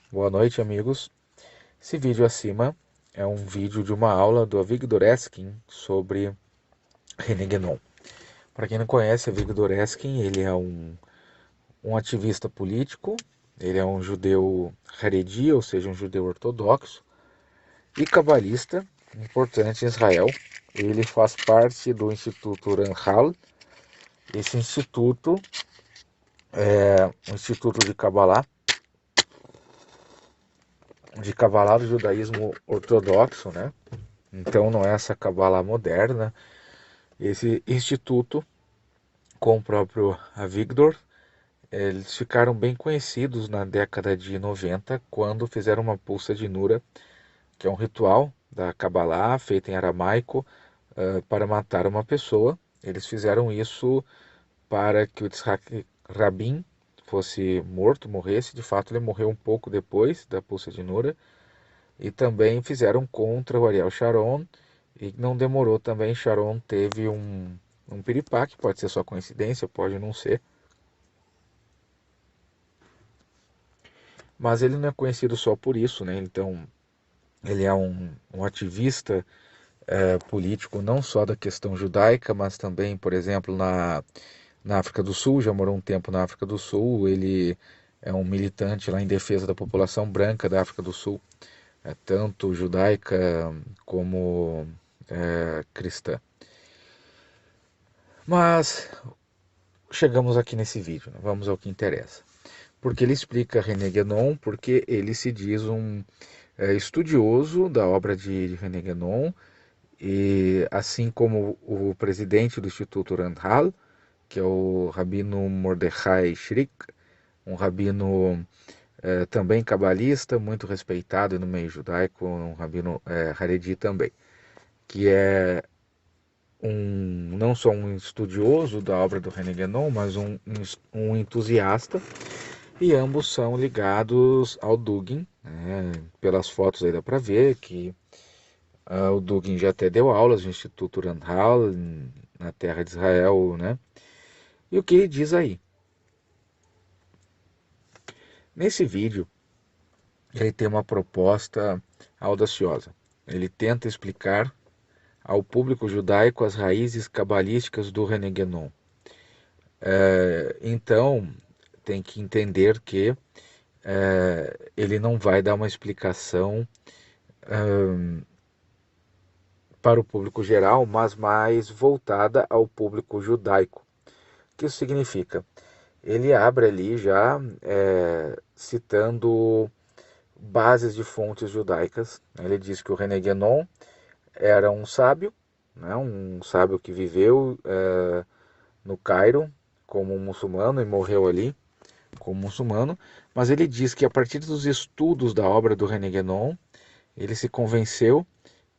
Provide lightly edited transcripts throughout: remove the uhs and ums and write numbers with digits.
Boa noite, amigos. Esse vídeo acima é um vídeo de uma aula do Avigdor Eskin sobre René Guénon. Para quem não conhece, Avigdor Eskin, ele é um ativista político, ele é um judeu Haredi, ou seja, um judeu ortodoxo, e cabalista, importante em Israel. Ele faz parte do Instituto Ranhal. Esse instituto é um instituto de Kabbalah do judaísmo ortodoxo, né? Então não é essa Kabbalah moderna. Esse instituto, com o próprio Avigdor, eles ficaram bem conhecidos na década de 90, quando fizeram uma pulsa de Nura, que é um ritual da Kabbalah, feito em aramaico, para matar uma pessoa. Eles fizeram isso para que o Yitzhak Rabin fosse morto, morresse. De fato, ele morreu um pouco depois da pulsa de Nura. E também fizeram contra o Ariel Sharon, e não demorou também. Sharon teve um piripaque, pode ser só coincidência, pode não ser, mas ele não é conhecido só por isso, né? Então, ele é um ativista político não só da questão judaica, mas também, por exemplo, na África do Sul, já morou um tempo na África do Sul. Ele é um militante lá em defesa da população branca da África do Sul, tanto judaica como cristã. Mas chegamos aqui nesse vídeo, né? Vamos ao que interessa. Porque ele explica René Guénon, porque ele se diz um estudioso da obra de René Guénon, e assim como o presidente do Instituto Randhal, que é o Rabino Mordechai Shrik, um rabino também cabalista, muito respeitado no meio judaico, um rabino Haredi também, que é não só um estudioso da obra do René Guénon, mas um entusiasta, e ambos são ligados ao Dugin, né? Pelas fotos aí dá para ver que o Dugin já até deu aulas no Instituto Randhal, na terra de Israel, né? E o que ele diz aí? Nesse vídeo, ele tem uma proposta audaciosa. Ele tenta explicar ao público judaico as raízes cabalísticas do René Guénon. Então, tem que entender que ele não vai dar uma explicação para o público geral, mas mais voltada ao público judaico. O que isso significa? Ele abre ali já citando bases de fontes judaicas. Ele diz que o René Guénon era um sábio, né, um sábio que viveu no Cairo como um muçulmano e morreu ali como muçulmano, mas ele diz que a partir dos estudos da obra do René Guénon, ele se convenceu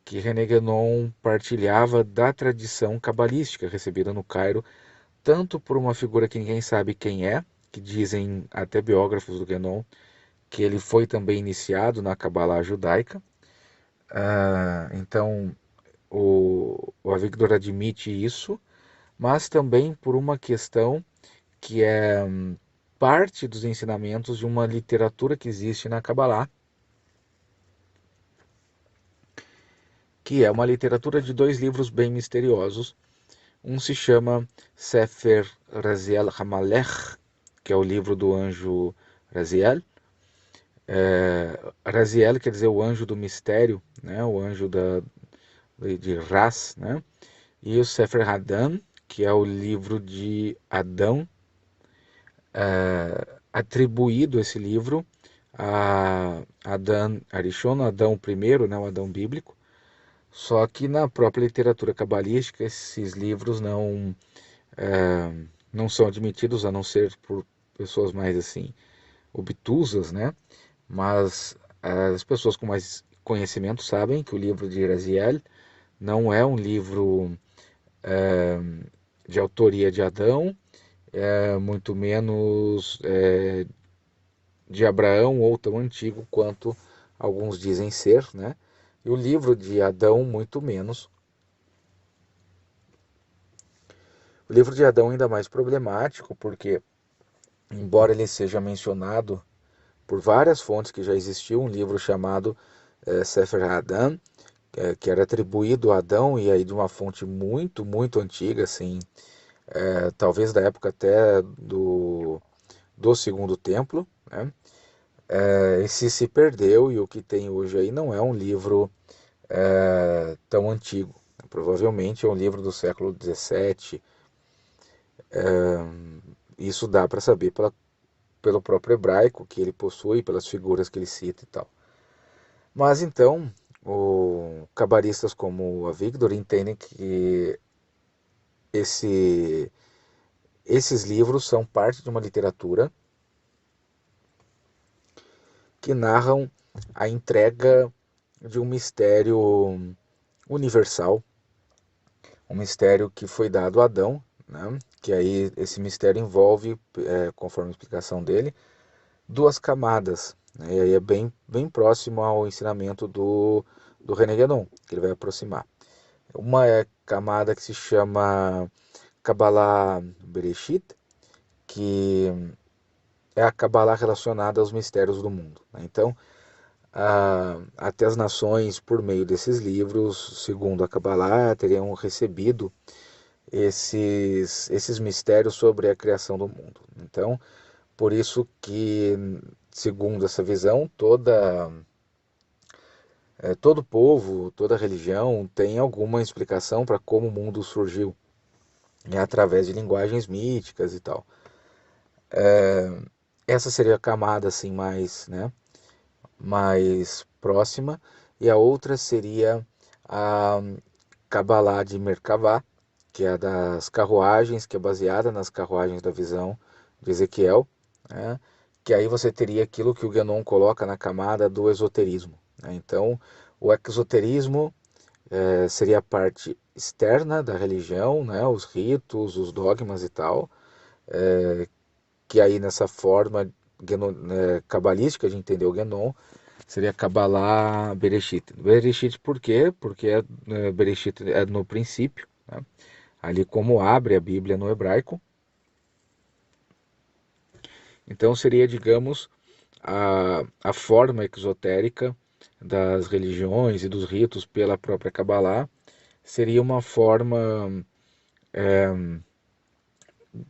que René Guénon partilhava da tradição cabalística recebida no Cairo, tanto por uma figura que ninguém sabe quem é, que dizem até biógrafos do Guénon, que ele foi também iniciado na Cabalá judaica. Então, o Avigdor admite isso, mas também por uma questão que é parte dos ensinamentos de uma literatura que existe na Cabalá, que é uma literatura de dois livros bem misteriosos. Um se chama Sefer Raziel Hamalech, que é o livro do anjo Raziel. Raziel quer dizer o anjo do mistério, né? O anjo de Ras, né? E o Sefer Hadam, que é o livro de Adão, atribuído esse livro a Adão Arishon, Adão primeiro, né? O Adão bíblico. Só que na própria literatura cabalística esses livros não são admitidos, a não ser por pessoas mais assim obtusas, né? Mas as pessoas com mais conhecimento sabem que o livro de Iraziel não é um livro de autoria de Adão, muito menos de Abraão, ou tão antigo quanto alguns dizem ser, né? E o livro de Adão, muito menos. O livro de Adão é ainda mais problemático, porque, embora ele seja mencionado por várias fontes que já existiu um livro chamado Sefer Adam, que era atribuído a Adão, e aí de uma fonte muito, muito antiga, assim, talvez da época até do Segundo Templo, né? Esse se perdeu, e o que tem hoje aí não é um livro tão antigo. Provavelmente é um livro do século XVII. Isso dá para saber pelo próprio hebraico que ele possui, pelas figuras que ele cita e tal. Mas então, cabaristas como a Avigdor entendem que esse, esses livros são parte de uma literatura que narram a entrega de um mistério universal, um mistério que foi dado a Adão, né? Que aí esse mistério envolve, conforme a explicação dele, duas camadas, né? E aí é bem, bem próximo ao ensinamento do René Guénon, que ele vai aproximar. Uma é a camada que se chama Kabbalah Bereshit, que é a Kabbalah relacionada aos mistérios do mundo, né? Então, até as nações, por meio desses livros, segundo a Kabbalah, teriam recebido esses mistérios sobre a criação do mundo. Então, por isso que, segundo essa visão, todo povo, toda religião tem alguma explicação para como o mundo surgiu, né, através de linguagens míticas e tal. Essa seria a camada assim mais, né, mais próxima, e a outra seria a Kabbalah de Merkavá, que é a das carruagens, que é baseada nas carruagens da visão de Ezequiel, né? Que aí você teria aquilo que o Guénon coloca na camada do esoterismo, né? Então, o exoterismo seria a parte externa da religião, né? Os ritos, os dogmas e tal, que aí nessa forma cabalística de entender o Guénon, seria Kabbalah Bereshit. Bereshit por quê? Porque Bereshit é no princípio, né? Ali como abre a Bíblia no hebraico. Então seria, digamos, a forma exotérica das religiões e dos ritos pela própria Kabbalah, seria uma forma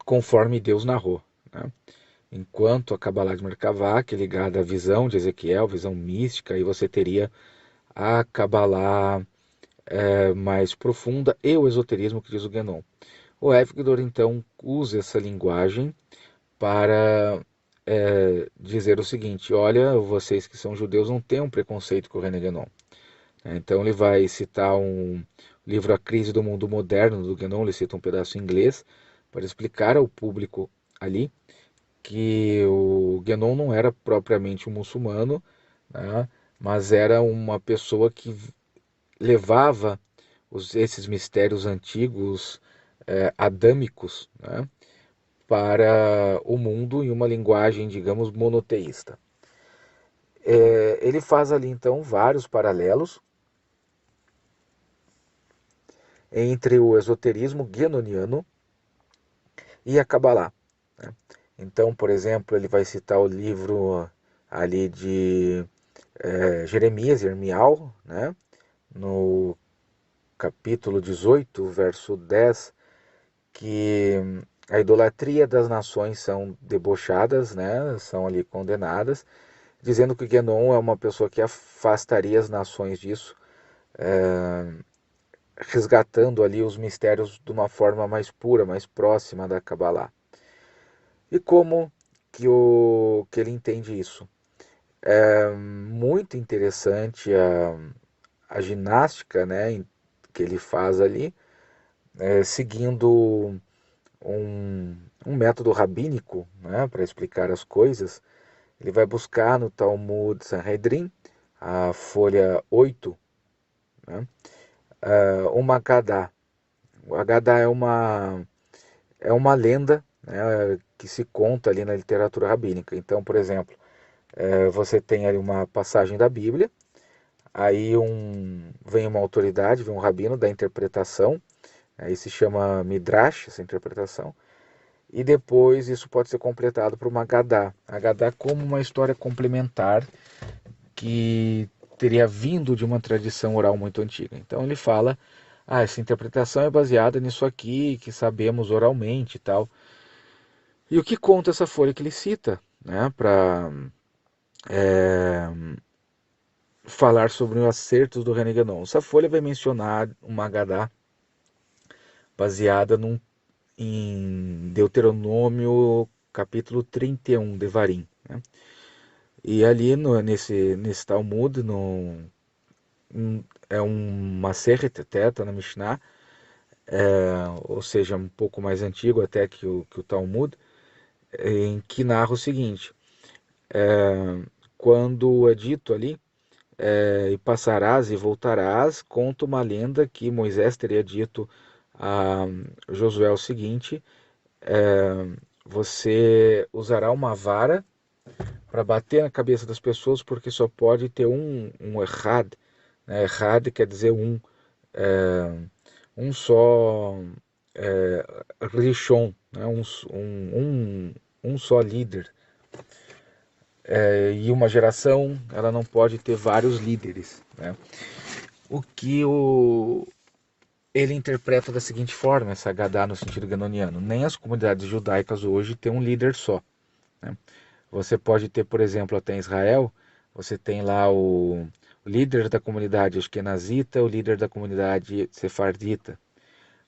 conforme Deus narrou, né? Enquanto a Kabbalah de Merkavá, que é ligada à visão de Ezequiel, visão mística, aí você teria a Kabbalah mais profunda e o esoterismo que diz o Guénon. O Evgdor, então, usa essa linguagem para dizer o seguinte: olha, vocês que são judeus não têm um preconceito com o René Guénon. Então ele vai citar um livro A Crise do Mundo Moderno, do Guénon, ele cita um pedaço em inglês, para explicar ao público ali que o Guénon não era propriamente um muçulmano, né, mas era uma pessoa que levava esses mistérios antigos, adâmicos, né, para o mundo em uma linguagem, digamos, monoteísta. Ele faz ali então vários paralelos entre o esoterismo guénoniano e a Kabbalah, né? Então, por exemplo, ele vai citar o livro ali de Jeremias, Irmial, né? No capítulo 18, verso 10, que a idolatria das nações são debochadas, né? São ali condenadas, dizendo que Guénon é uma pessoa que afastaria as nações disso, resgatando ali os mistérios de uma forma mais pura, mais próxima da Kabbalah. E como que ele entende isso? É muito interessante a ginástica, né, que ele faz ali, seguindo um método rabínico, né, para explicar as coisas. Ele vai buscar no Talmud Sanhedrin, a folha 8, né, uma Haggadah. O Haggadah é uma lenda, né, que se conta ali na literatura rabínica. Então, por exemplo, você tem ali uma passagem da Bíblia, aí vem uma autoridade, vem um rabino da interpretação, aí se chama Midrash, essa interpretação, e depois isso pode ser completado por uma Haggadah. A Haggadah como uma história complementar que teria vindo de uma tradição oral muito antiga. Então ele fala, essa interpretação é baseada nisso aqui, que sabemos oralmente e tal. E o que conta essa folha que ele cita, né, para falar sobre os acertos do René Guénon? Essa folha vai mencionar uma Haggadah baseada em Deuteronômio capítulo 31, Devarim, né? E ali nesse Talmud, é uma Masechet Teta na Mishnah, ou seja, um pouco mais antigo até que o Talmud, em que narra o seguinte: quando é dito ali, e passarás e voltarás, conta uma lenda que Moisés teria dito a Josué o seguinte: você usará uma vara para bater na cabeça das pessoas, porque só pode ter um errad, né? Errad quer dizer é, um só Rishon, né? Um só líder. E uma geração ela não pode ter vários líderes, né? O que ele interpreta da seguinte forma, essa Haggadah no sentido ganoniano: nem as comunidades judaicas hoje têm um líder só, né? Você pode ter, por exemplo, até em Israel, você tem lá o líder da comunidade Ashkenazita, o líder da comunidade Sefardita,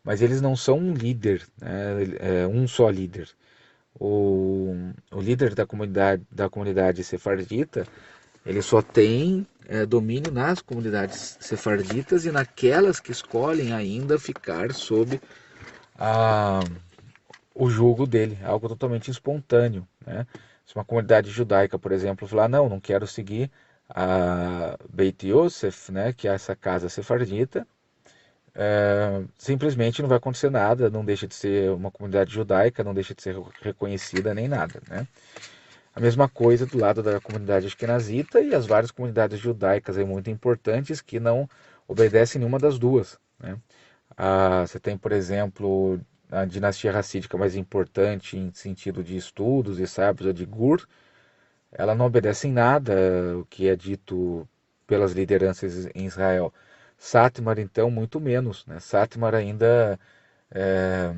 mas eles não são um líder, né? Um só líder. O líder da comunidade sefardita, ele só tem domínio nas comunidades sefarditas e naquelas que escolhem ainda ficar sob a, o jugo dele, algo totalmente espontâneo, né? Se uma comunidade judaica, por exemplo, falar, não quero seguir a Beit Yosef, né, que é essa casa sefardita, simplesmente não vai acontecer nada, não deixa de ser uma comunidade judaica, não deixa de ser reconhecida nem nada, né? A mesma coisa do lado da comunidade ashkenazita e as várias comunidades judaicas aí muito importantes que não obedecem nenhuma das duas, né? Você tem, por exemplo, a dinastia racídica mais importante em sentido de estudos e sábios, a de Gur, ela não obedece em nada o que é dito pelas lideranças em Israel. Satmar, então, muito menos, né? Satmar ainda é,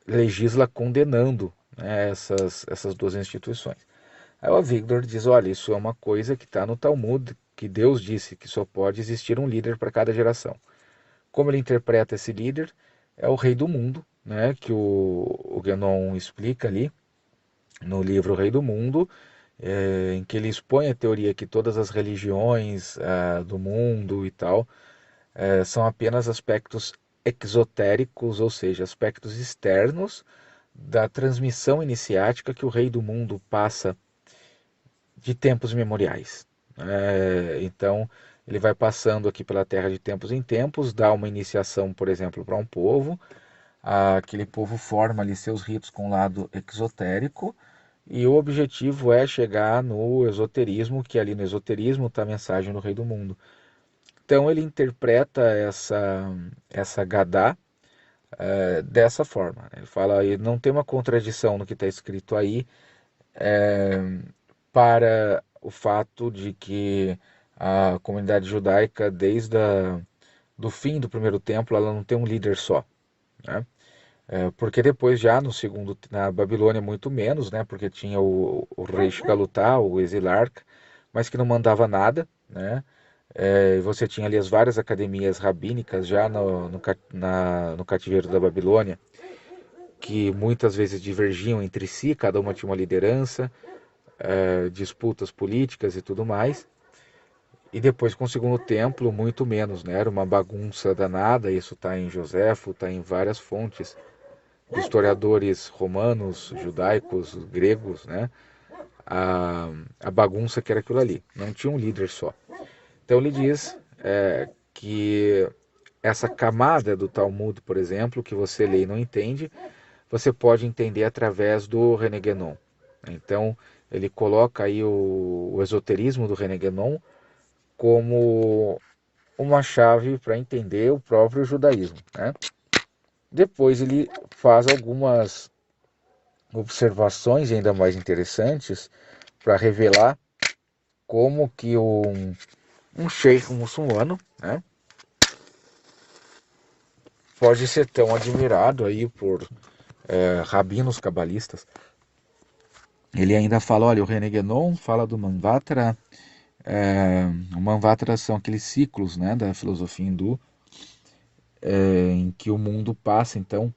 legisla condenando, né, essas duas instituições. Aí o Avigdor diz, olha, isso é uma coisa que está no Talmud, que Deus disse que só pode existir um líder para cada geração. Como ele interpreta esse líder? É o rei do mundo, né, que o Guénon explica ali no livro O Rei do Mundo, em que ele expõe a teoria que todas as religiões do mundo e tal são apenas aspectos exotéricos, ou seja, aspectos externos da transmissão iniciática que o Rei do Mundo passa de tempos memoriais. Então, ele vai passando aqui pela Terra de tempos em tempos, dá uma iniciação, por exemplo, para um povo, aquele povo forma ali seus ritos com o lado exotérico, e o objetivo é chegar no esoterismo, que ali no esoterismo está a mensagem do Rei do Mundo. Então ele interpreta essa Gadá dessa forma. Ele fala, e não tem uma contradição no que está escrito aí, para o fato de que a comunidade judaica, do fim do primeiro templo, ela não tem um líder só, né? Porque depois já no segundo, na Babilônia muito menos, né? Porque tinha o rei Shigalutá, o exilarca, mas que não mandava nada, né? Você tinha ali as várias academias rabínicas já no cativeiro da Babilônia, que muitas vezes divergiam entre si, cada uma tinha uma liderança, disputas políticas e tudo mais. E depois com o segundo templo, muito menos, né? Era uma bagunça danada, isso está em Joséfo, está em várias fontes de historiadores romanos, judaicos, gregos, né? A bagunça que era aquilo ali, não tinha um líder só. Então ele diz que essa camada do Talmud, por exemplo, que você lê e não entende, você pode entender através do René Guénon. Então ele coloca aí o esoterismo do René Guénon como uma chave para entender o próprio judaísmo, né? Depois ele faz algumas observações ainda mais interessantes para revelar como que um sheikh muçulmano, né, pode ser tão admirado aí por rabinos cabalistas. Ele ainda fala, olha, o René Guénon fala do Manvatra. O Manvatra são aqueles ciclos, né, da filosofia hindu, em que o mundo passa então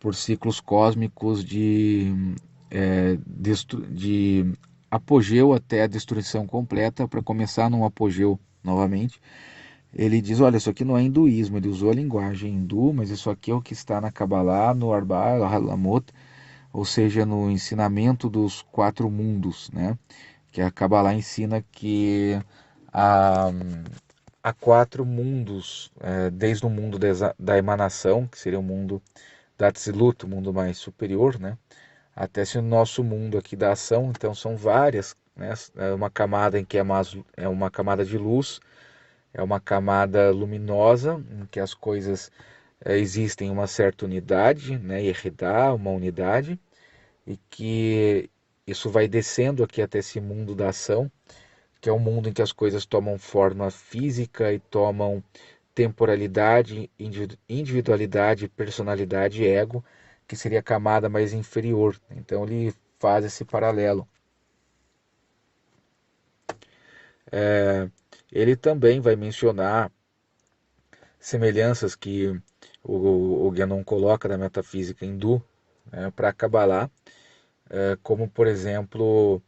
por ciclos cósmicos de apogeu até a destruição completa para começar num apogeu novamente. Ele diz, olha, isso aqui não é hinduísmo, ele usou a linguagem hindu, mas isso aqui é o que está na Kabbalah, no Arba, Halamot, ou seja, no ensinamento dos quatro mundos, né? Que a Kabbalah ensina que há, há quatro mundos, desde o mundo da emanação, que seria o mundo da Tzilut, o mundo mais superior, né? Até esse nosso mundo aqui da ação, então são várias, né? É uma camada em que é uma camada de luz, é uma camada luminosa, em que as coisas existem uma certa unidade, né? Yehidá, uma unidade, e que isso vai descendo aqui até esse mundo da ação, que é um mundo em que as coisas tomam forma física e tomam temporalidade, individualidade, personalidade e ego, que seria a camada mais inferior. Então ele faz esse paralelo. É, ele também vai mencionar semelhanças que o Guénon coloca da metafísica hindu, né, para Kabbalah, como por exemplo,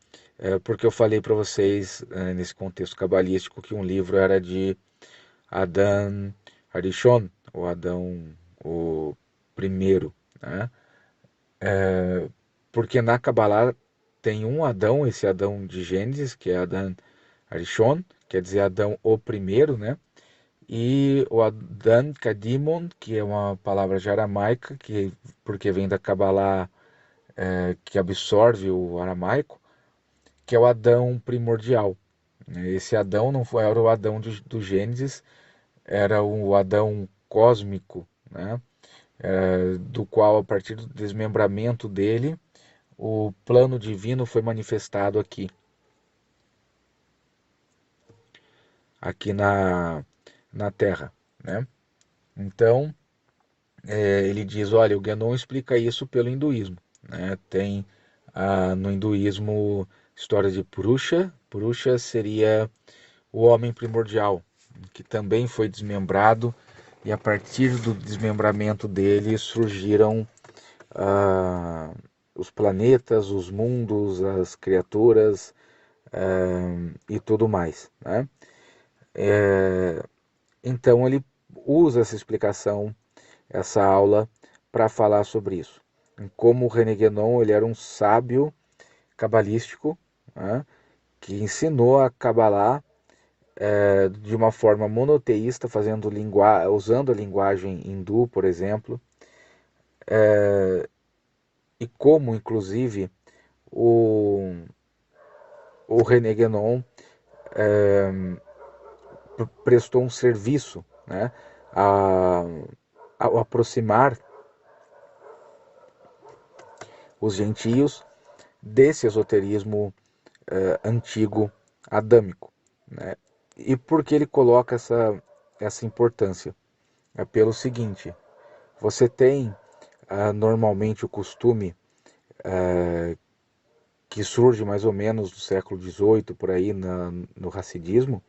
porque eu falei para vocês nesse contexto cabalístico que um livro era de Adam Arishon, ou Adão o primeiro, né? Porque na Kabbalah tem um Adão, esse Adão de Gênesis, que é Adam Arishon, quer dizer Adão o primeiro, né? E o Adam Kadimon, que é uma palavra de aramaica, porque vem da Kabbalah, que absorve o aramaico, que é o Adão primordial. Esse Adão não foi, era o Adão do Gênesis, era o Adão cósmico, né? Do qual, a partir do desmembramento dele, o plano divino foi manifestado aqui na Terra, né? Então, ele diz, olha, o Guénon explica isso pelo hinduísmo, né? Tem no hinduísmo história de Purusha. Purusha seria o homem primordial, que também foi desmembrado, e a partir do desmembramento dele surgiram ah, os planetas, os mundos, as criaturas e tudo mais, né? Então ele usa essa explicação, essa aula, para falar sobre isso. Em como o René Guénon ele era um sábio cabalístico, né, que ensinou a Kabbalah de uma forma monoteísta, usando a linguagem hindu, por exemplo, e como, inclusive, o, o René Guénon prestou um serviço, né, a, ao aproximar os gentios desse esoterismo antigo adâmico, né? E por que ele coloca essa importância? É pelo seguinte, você tem normalmente o costume que surge mais ou menos do século XVIII, por aí, no racidismo,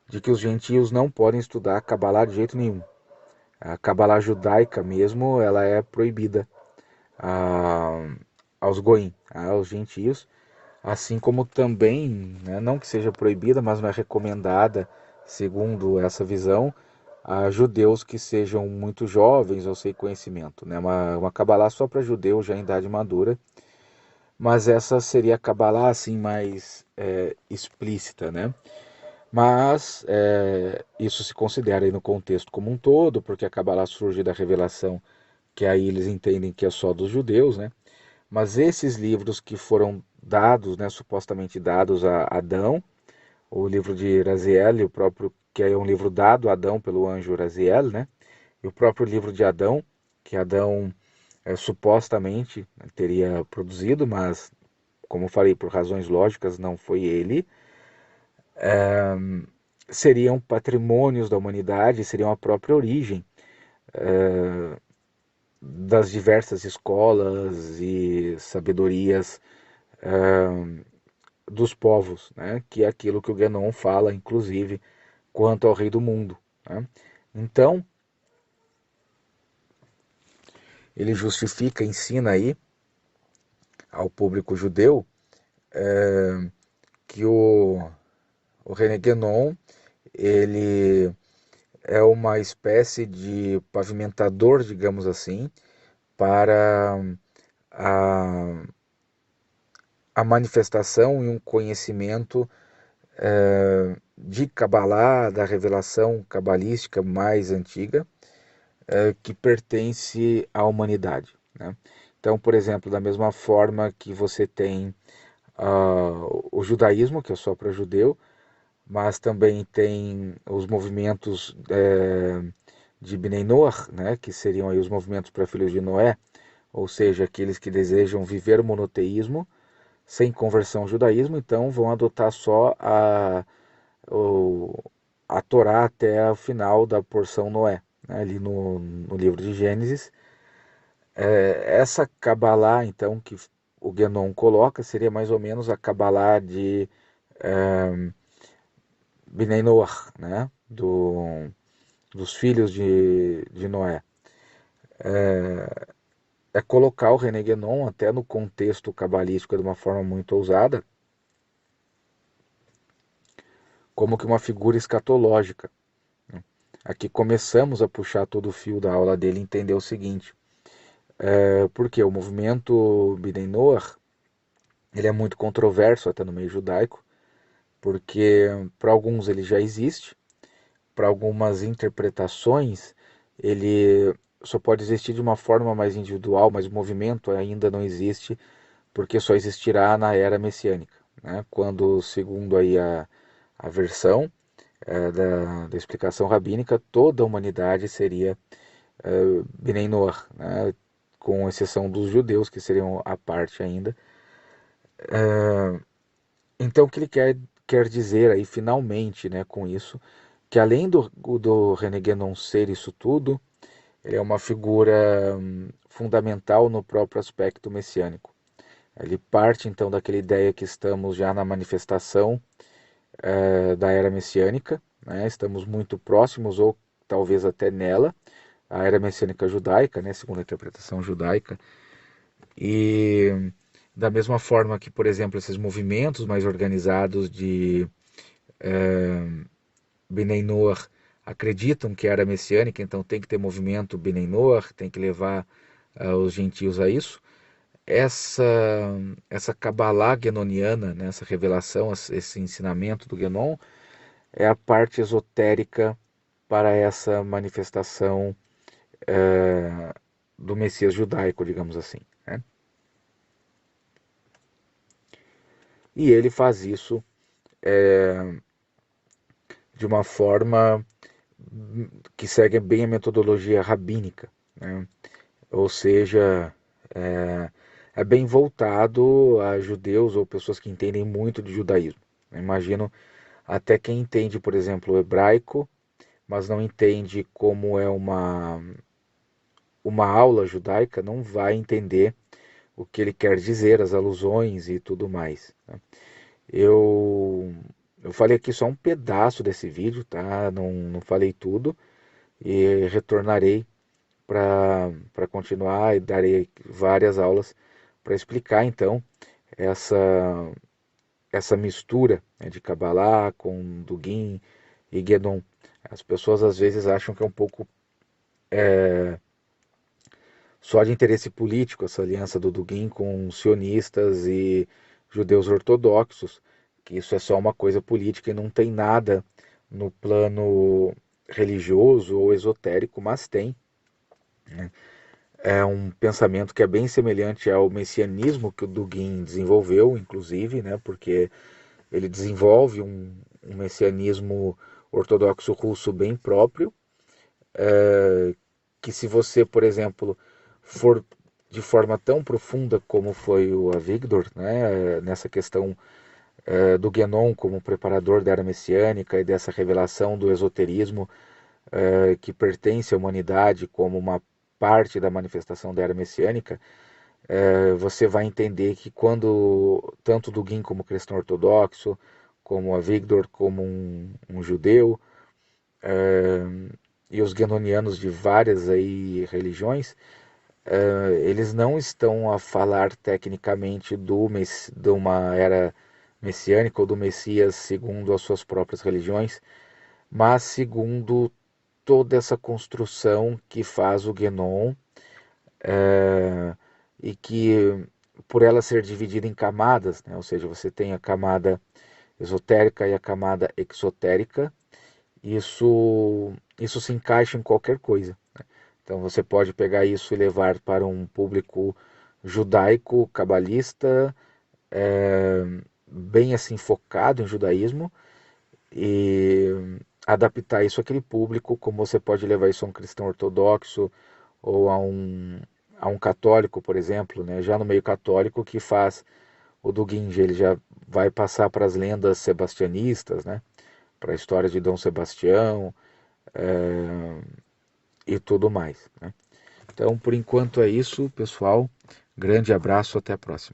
de que os gentios não podem estudar a Kabbalah de jeito nenhum. A Kabbalah judaica mesmo, ela é proibida a, aos goim, aos gentios, assim como também, né, não que seja proibida, mas não é recomendada, segundo essa visão, a judeus que sejam muito jovens ou sem conhecimento. Né? Uma Kabbalah só para judeus já em idade madura, mas essa seria a Kabbalah assim mais explícita, né? Mas isso se considera aí no contexto como um todo, porque a Kabbalah surge da revelação que aí eles entendem que é só dos judeus, né? Mas esses livros que foram dados, né, supostamente dados a Adão, o livro de Raziel, o próprio, que é um livro dado a Adão pelo anjo Raziel, né? E o próprio livro de Adão, que Adão supostamente teria produzido, mas, como eu falei, por razões lógicas, não foi ele, seriam patrimônios da humanidade, seriam a própria origem das diversas escolas e sabedorias dos povos, né? Que é aquilo que o Guénon fala, inclusive, quanto ao rei do mundo. Né? Então, ele justifica, ensina aí ao público judeu que o René Guénon, ele é uma espécie de pavimentador, digamos assim, para a, a manifestação e um conhecimento de Kabbalah, da revelação cabalística mais antiga, que pertence à humanidade. Né? Então, por exemplo, da mesma forma que você tem o judaísmo, que é só para judeu, mas também tem os movimentos de Bnei Noach, né, que seriam aí os movimentos para filhos de Noé, ou seja, aqueles que desejam viver o monoteísmo sem conversão ao judaísmo, então vão adotar só a Torá até o final da porção Noé, né, ali no livro de Gênesis. Essa Kabbalah, então, que o Guénon coloca, seria mais ou menos a Kabbalah de Bnei Noach, né, dos filhos de Noé. É colocar o René Guénon até no contexto cabalístico de uma forma muito ousada, como que uma figura escatológica. Aqui começamos a puxar todo o fio da aula dele e entender o seguinte, porque o movimento Bnei Noach, ele é muito controverso até no meio judaico, porque para alguns ele já existe, para algumas interpretações ele só pode existir de uma forma mais individual, mas o movimento ainda não existe, porque só existirá na era messiânica, né? Quando, segundo aí a versão da explicação rabínica, toda a humanidade seria Bnei Noach, né? Com exceção dos judeus, que seriam à parte ainda. Então, o que ele quer dizer aí, finalmente, né, com isso, que além do René Guénon ser isso tudo, ele é uma figura fundamental no próprio aspecto messiânico. Ele parte então daquela ideia que estamos já na manifestação da era messiânica, né? Estamos muito próximos ou talvez até nela, a era messiânica judaica, né? Segundo a interpretação judaica. E da mesma forma que, por exemplo, esses movimentos mais organizados de Bnei Noach acreditam que a era messiânica, então tem que ter movimento Bnei Noach, tem que levar os gentios a isso. Essa essa Kabbalah guenoniana, né, essa revelação, esse ensinamento do Guénon, é a parte esotérica para essa manifestação do Messias judaico, digamos assim. Né? E ele faz isso de uma forma que segue bem a metodologia rabínica, né? Ou seja, é bem voltado a judeus ou pessoas que entendem muito de judaísmo. Imagino até quem entende, por exemplo, o hebraico, mas não entende como é uma aula judaica, não vai entender o que ele quer dizer, as alusões e tudo mais. Né? Eu, eu falei aqui só um pedaço desse vídeo, tá? Não falei tudo e retornarei para continuar e darei várias aulas para explicar então essa, essa mistura, né, de Kabbalah com Dugin e Guénon. As pessoas às vezes acham que é um pouco só de interesse político essa aliança do Dugin com sionistas e judeus ortodoxos, que isso é só uma coisa política e não tem nada no plano religioso ou esotérico, mas tem. É um pensamento que é bem semelhante ao messianismo que o Dugin desenvolveu, inclusive, né, porque ele desenvolve um messianismo ortodoxo russo bem próprio, que se você, por exemplo, for de forma tão profunda como foi o Avigdor, né, nessa questão do Guénon como preparador da era messiânica e dessa revelação do esoterismo que pertence à humanidade como uma parte da manifestação da era messiânica, você vai entender que quando tanto Dugin como cristão ortodoxo, como Avigdor como um judeu, e os guenonianos de várias aí religiões, eles não estão a falar tecnicamente de uma era messiânica ou do Messias segundo as suas próprias religiões, mas segundo toda essa construção que faz o Guénon, e que por ela ser dividida em camadas, né? Ou seja, você tem a camada esotérica e a camada exotérica, isso se encaixa em qualquer coisa. Então você pode pegar isso e levar para um público judaico, cabalista, bem assim focado em judaísmo e adaptar isso àquele público, como você pode levar isso a um cristão ortodoxo ou a um católico, por exemplo, né? Já no meio católico que faz o Dugin, ele já vai passar para as lendas sebastianistas, né? Para a história de Dom Sebastião e tudo mais, né? Então, por enquanto é isso, pessoal. Grande abraço, até a próxima.